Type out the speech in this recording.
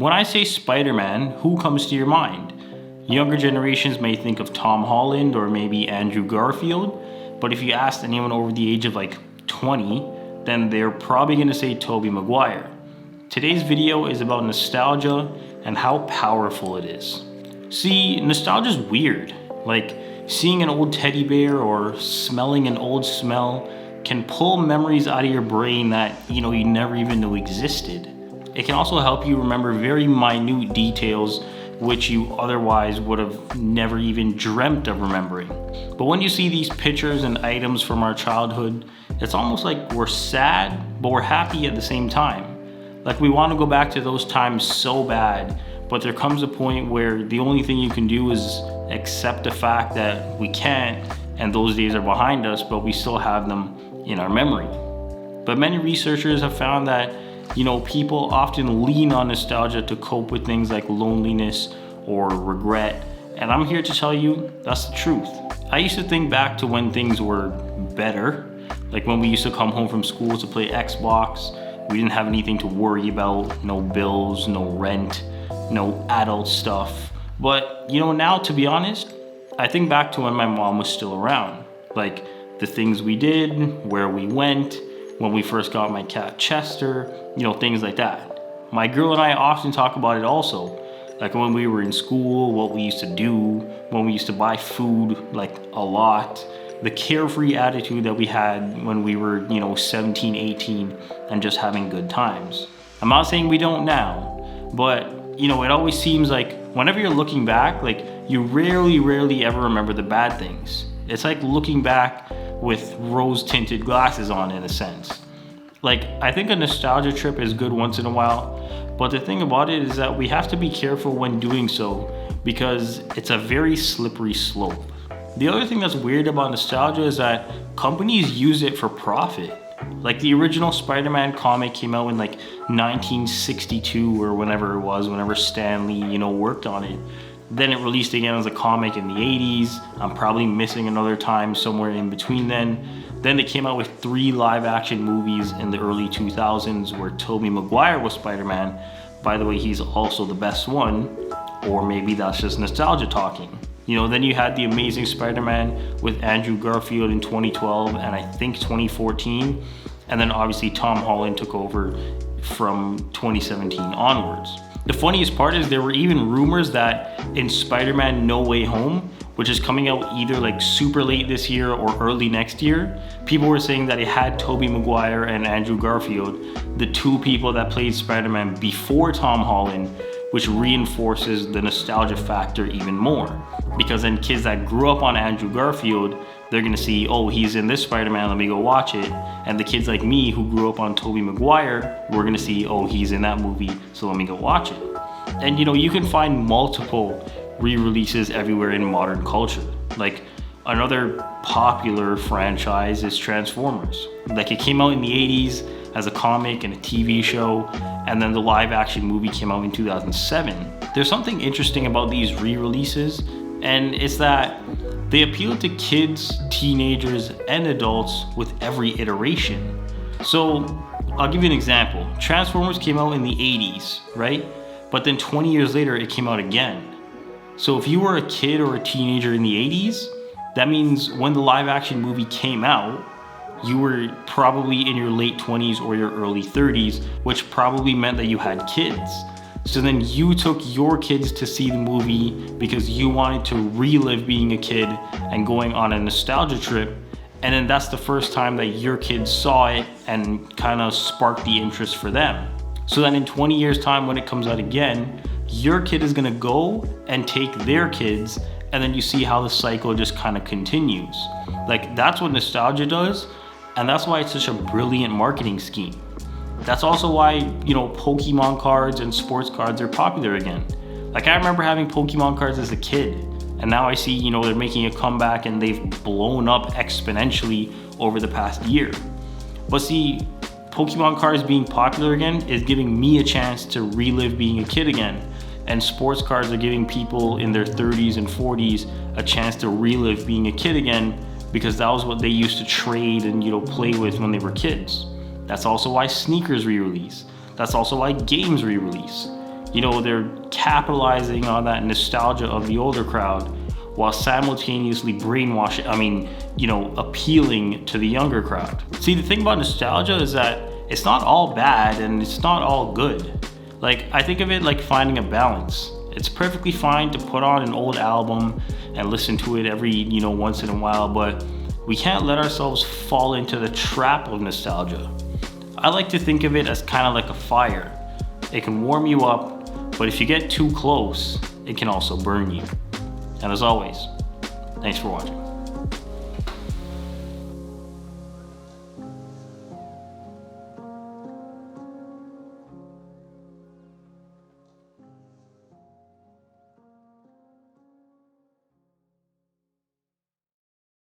When I say Spider-Man, who comes to your mind? Younger generations may think of Tom Holland or maybe Andrew Garfield, but if you asked anyone over the age of like 20, then they're probably going to say Tobey Maguire. Today's video is about nostalgia and how powerful it is. See, nostalgia's weird. Like, seeing an old teddy bear or smelling an old smell can pull memories out of your brain that, you never even knew existed. It can also help you remember very minute details which you otherwise would have never even dreamt of remembering. But when you see these pictures and items from our childhood, it's almost like we're sad, but we're happy at the same time. Like, we want to go back to those times so bad, but there comes a point where the only thing you can do is accept the fact that we can't, and those days are behind us, but we still have them in our memory. But many researchers have found that people often lean on nostalgia to cope with things like loneliness or regret. And I'm here to tell you that's the truth. I used to think back to when things were better, like when we used to come home from school to play Xbox. We didn't have anything to worry about, no bills, no rent, no adult stuff. But now, to be honest, I think back to when my mom was still around. Like the things we did, where we went, when we first got my cat Chester, things like that. My girl and I often talk about it also, like when we were in school, what we used to do, when we used to buy food, like a lot, the carefree attitude that we had when we were, 17, 18, and just having good times. I'm not saying we don't now, but, it always seems like whenever you're looking back, like you rarely ever remember the bad things. It's like looking back with rose-tinted glasses on, in a sense. Like, I think a nostalgia trip is good once in a while, but the thing about it is that we have to be careful when doing so because it's a very slippery slope. The other thing that's weird about nostalgia is that companies use it for profit. Like the original Spider-Man comic came out in like 1962 or whenever Stan Lee, worked on it. Then it released again as a comic in the 80s. I'm probably missing another time somewhere in between then. Then they came out with 3 live action movies in the early 2000s where Tobey Maguire was Spider-Man. By the way, he's also the best one, or maybe that's just nostalgia talking. Then you had The Amazing Spider-Man with Andrew Garfield in 2012 and I think 2014. And then obviously Tom Holland took over from 2017 onwards. The funniest part is there were even rumors that in Spider-Man No Way Home, which is coming out either like super late this year or early next year, people were saying that it had Tobey Maguire and Andrew Garfield, the 2 people that played Spider-Man before Tom Holland, which reinforces the nostalgia factor even more. Because then kids that grew up on Andrew Garfield, they're gonna see, oh, he's in this Spider-Man, let me go watch it. And the kids like me who grew up on Tobey Maguire, we're gonna see, oh, he's in that movie, so let me go watch it. And you can find multiple re-releases everywhere in modern culture. Like another popular franchise is Transformers. Like it came out in the 80s as a comic and a TV show, and then the live action movie came out in 2007. There's something interesting about these re-releases, and it's that they appeal to kids, teenagers, and adults with every iteration. So I'll give you an example. Transformers came out in the 80s, right? But then 20 years later, it came out again. So if you were a kid or a teenager in the 80s, that means when the live action movie came out, you were probably in your late 20s or your early 30s, which probably meant that you had kids. So then you took your kids to see the movie because you wanted to relive being a kid and going on a nostalgia trip. And then that's the first time that your kids saw it and kind of sparked the interest for them. So then in 20 years time, when it comes out again, your kid is gonna go and take their kids, and then you see how the cycle just kind of continues. Like, that's what nostalgia does, and that's why it's such a brilliant marketing scheme. That's also why, Pokemon cards and sports cards are popular again. Like, I remember having Pokemon cards as a kid, and now I see, they're making a comeback and they've blown up exponentially over the past year. But see, Pokemon cards being popular again is giving me a chance to relive being a kid again. And sports cards are giving people in their 30s and 40s a chance to relive being a kid again, because that was what they used to trade and play with when they were kids. That's also why sneakers re-release. That's also why games re-release. they're capitalizing on that nostalgia of the older crowd while simultaneously appealing to the younger crowd. See, the thing about nostalgia is that it's not all bad and it's not all good. Like, I think of it like finding a balance. It's perfectly fine to put on an old album and listen to it every, once in a while, but we can't let ourselves fall into the trap of nostalgia. I like to think of it as kind of like a fire. It can warm you up, but if you get too close, it can also burn you. And as always, thanks for watching.